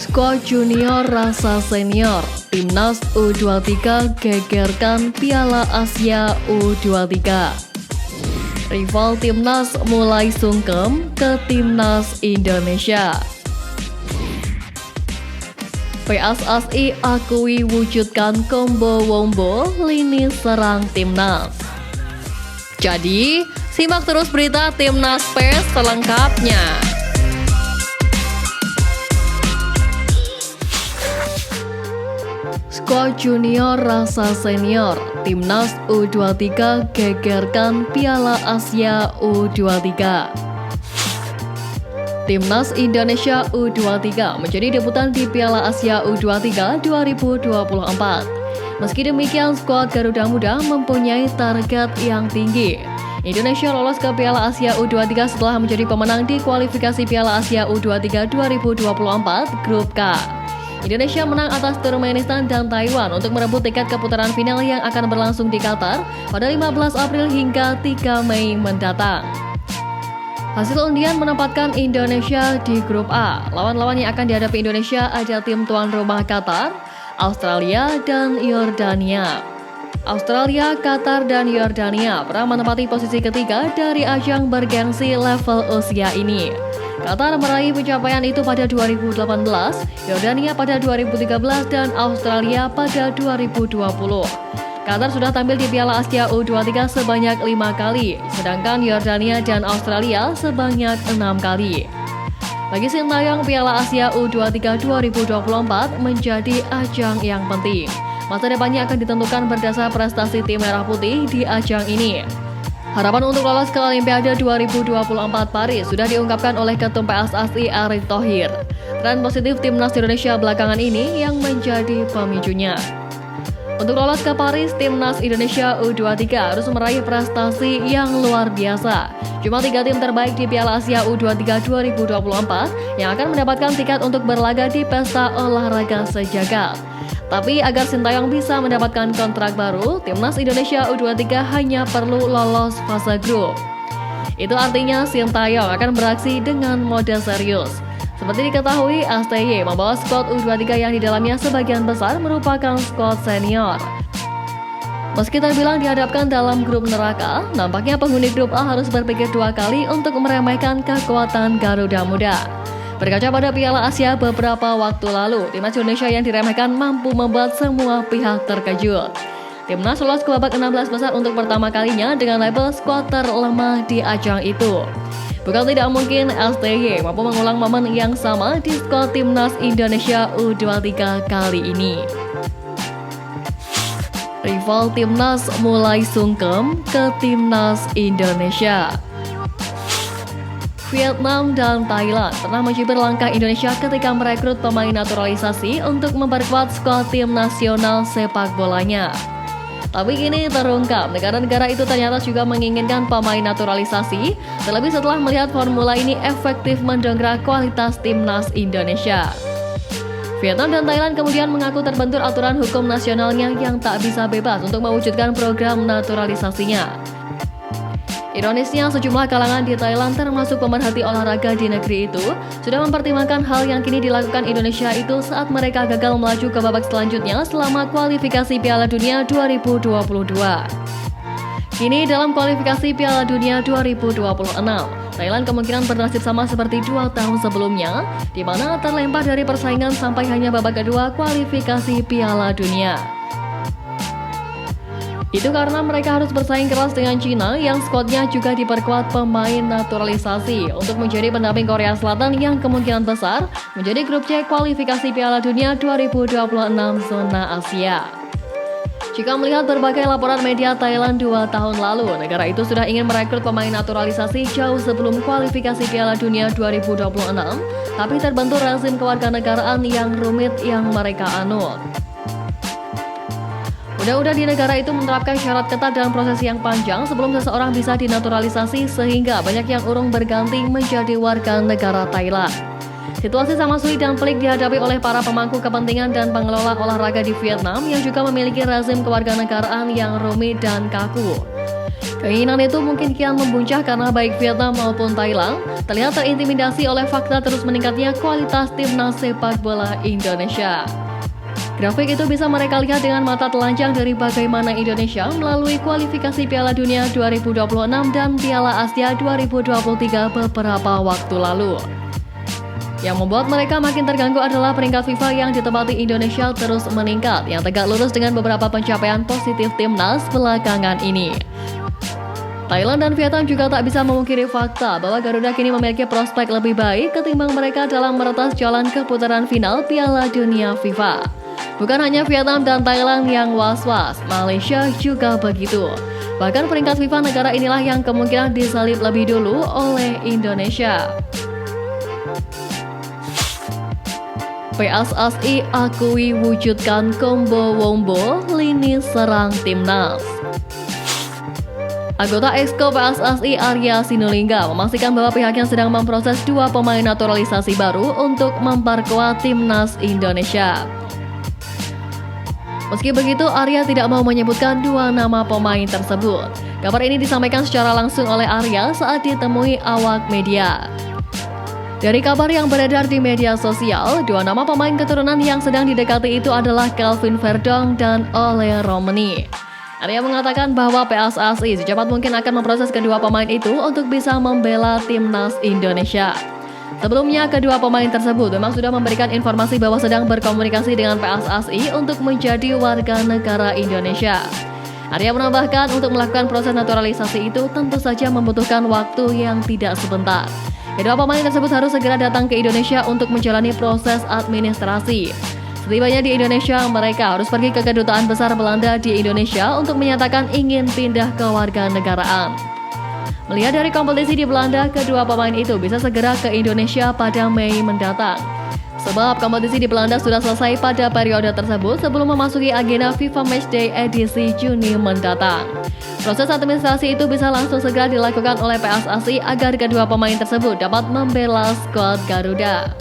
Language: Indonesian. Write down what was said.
Skuad junior rasa senior, Timnas U23 gegerkan Piala Asia U23. Rival Timnas mulai sungkem ke Timnas Indonesia. PSSI akui wujudkan combo wombo lini serang Timnas. Jadi, simak terus berita Timnas PES selengkapnya. Skuad junior rasa senior, Timnas U23 gegerkan Piala Asia U23. Timnas Indonesia U23 menjadi debutan di Piala Asia U23 2024. Meski demikian, skuad Garuda Muda mempunyai target yang tinggi. Indonesia lolos ke Piala Asia U23 setelah menjadi pemenang di kualifikasi Piala Asia U23 2024 Grup K. Indonesia menang atas Turkmenistan dan Taiwan untuk merebut tiket ke putaran final yang akan berlangsung di Qatar pada 15 April hingga 3 Mei mendatang. Hasil undian menempatkan Indonesia di Grup A. Lawan-lawan yang akan dihadapi Indonesia ada tim tuan rumah Qatar, Australia, dan Yordania. Australia, Qatar, dan Yordania pernah menempati posisi ketiga dari ajang bergengsi level usia ini. Qatar meraih pencapaian itu pada 2018, Yordania pada 2013, dan Australia pada 2020. Qatar sudah tampil di Piala Asia U23 sebanyak 5 kali, sedangkan Yordania dan Australia sebanyak 6 kali. Bagi Sintayong, Piala Asia U23 2024 menjadi ajang yang penting. Masa depannya akan ditentukan berdasar prestasi tim Merah Putih di ajang ini. Harapan untuk lolos ke Olimpiade 2024 Paris sudah diungkapkan oleh Ketum PSSI Erick Thohir. Tren positif Timnas Indonesia belakangan ini yang menjadi pemicunya. Untuk lolos ke Paris, Timnas Indonesia U23 harus meraih prestasi yang luar biasa. Cuma 3 tim terbaik di Piala Asia U23 2024 yang akan mendapatkan tiket untuk berlaga di pesta olahraga sejagat. Tapi agar Sintayong bisa mendapatkan kontrak baru, Timnas Indonesia U23 hanya perlu lolos fase grup. Itu artinya Sintayong akan beraksi dengan mode serius. Seperti diketahui, STY membawa skuad U23 yang di dalamnya sebagian besar merupakan skuad senior. Meski terbilang dihadapkan dalam grup neraka, nampaknya penghuni grup A harus berpikir 2 kali untuk meremehkan kekuatan Garuda Muda. Berkaca pada Piala Asia beberapa waktu lalu, Timnas Indonesia yang diremehkan mampu membuat semua pihak terkejut. Timnas lolos ke babak 16 besar untuk pertama kalinya dengan label skuad terlemah di ajang itu. Bukan tidak mungkin STY mampu mengulang momen yang sama di skuad Timnas Indonesia U23 kali ini. Rival Timnas mulai sungkem ke Timnas Indonesia. Vietnam dan Thailand pernah mencibir langkah Indonesia ketika merekrut pemain naturalisasi untuk memperkuat skuad tim nasional sepak bolanya. Tapi kini terungkap, negara-negara itu ternyata juga menginginkan pemain naturalisasi, terlebih setelah melihat formula ini efektif mendongkrak kualitas timnas Indonesia. Vietnam dan Thailand kemudian mengaku terbentur aturan hukum nasionalnya yang tak bisa bebas untuk mewujudkan program naturalisasinya. Ironisnya, sejumlah kalangan di Thailand termasuk pemerhati olahraga di negeri itu sudah mempertimbangkan hal yang kini dilakukan Indonesia itu saat mereka gagal melaju ke babak selanjutnya selama kualifikasi Piala Dunia 2022. Kini dalam kualifikasi Piala Dunia 2026, Thailand kemungkinan bernasib sama seperti 2 tahun sebelumnya, di mana terlempar dari persaingan sampai hanya babak kedua kualifikasi Piala Dunia. Itu karena mereka harus bersaing keras dengan Cina yang skuadnya juga diperkuat pemain naturalisasi untuk menjadi pendamping Korea Selatan yang kemungkinan besar menjadi grup C kualifikasi Piala Dunia 2026 zona Asia. Jika melihat berbagai laporan media Thailand 2 tahun lalu, negara itu sudah ingin merekrut pemain naturalisasi jauh sebelum kualifikasi Piala Dunia 2026, tapi terbentur rezim kewarganegaraan yang rumit yang mereka anut. Undang-undang di negara itu menerapkan syarat ketat dan proses yang panjang sebelum seseorang bisa dinaturalisasi sehingga banyak yang urung berganti menjadi warga negara Thailand. Situasi sama sulit dan pelik dihadapi oleh para pemangku kepentingan dan pengelola olahraga di Vietnam yang juga memiliki rezim kewarganegaraan yang rumit dan kaku. Keinginan itu mungkin kian membuncah karena baik Vietnam maupun Thailand terlihat terintimidasi oleh fakta terus meningkatnya kualitas timnas sepak bola Indonesia. Grafik itu bisa mereka lihat dengan mata telanjang dari bagaimana Indonesia melalui kualifikasi Piala Dunia 2026 dan Piala Asia 2023 beberapa waktu lalu. Yang membuat mereka makin terganggu adalah peringkat FIFA yang ditempati Indonesia terus meningkat, yang tegak lurus dengan beberapa pencapaian positif timnas belakangan ini. Thailand dan Vietnam juga tak bisa memungkiri fakta bahwa Garuda kini memiliki prospek lebih baik ketimbang mereka dalam meretas jalan ke putaran final Piala Dunia FIFA. Bukan hanya Vietnam dan Thailand yang was-was, Malaysia juga begitu. Bahkan peringkat FIFA negara inilah yang kemungkinan disalib lebih dulu oleh Indonesia. PSSI akui wujudkan combo wombo lini serang timnas. Anggota Exco PSSI Arya Sinulinga memastikan bahwa pihaknya sedang memproses 2 pemain naturalisasi baru untuk memperkuat timnas Indonesia. Meski begitu, Arya tidak mau menyebutkan 2 nama pemain tersebut. Kabar ini disampaikan secara langsung oleh Arya saat ditemui awak media. Dari kabar yang beredar di media sosial, 2 nama pemain keturunan yang sedang didekati itu adalah Calvin Verdong dan Ole Romani. Arya mengatakan bahwa PSSI secepat mungkin akan memproses kedua pemain itu untuk bisa membela timnas Indonesia. Sebelumnya, kedua pemain tersebut memang sudah memberikan informasi bahwa sedang berkomunikasi dengan PSSI untuk menjadi warga negara Indonesia. Arya menambahkan untuk melakukan proses naturalisasi itu tentu saja membutuhkan waktu yang tidak sebentar. Kedua pemain tersebut harus segera datang ke Indonesia untuk menjalani proses administrasi. Setibanya di Indonesia, mereka harus pergi ke Kedutaan Besar Belanda di Indonesia untuk menyatakan ingin pindah ke warganegaraan. Melihat dari kompetisi di Belanda, kedua pemain itu bisa segera ke Indonesia pada Mei mendatang. Sebab kompetisi di Belanda sudah selesai pada periode tersebut sebelum memasuki agenda FIFA Matchday edisi Juni mendatang. Proses administrasi itu bisa langsung segera dilakukan oleh PSSI agar kedua pemain tersebut dapat membela skuad Garuda.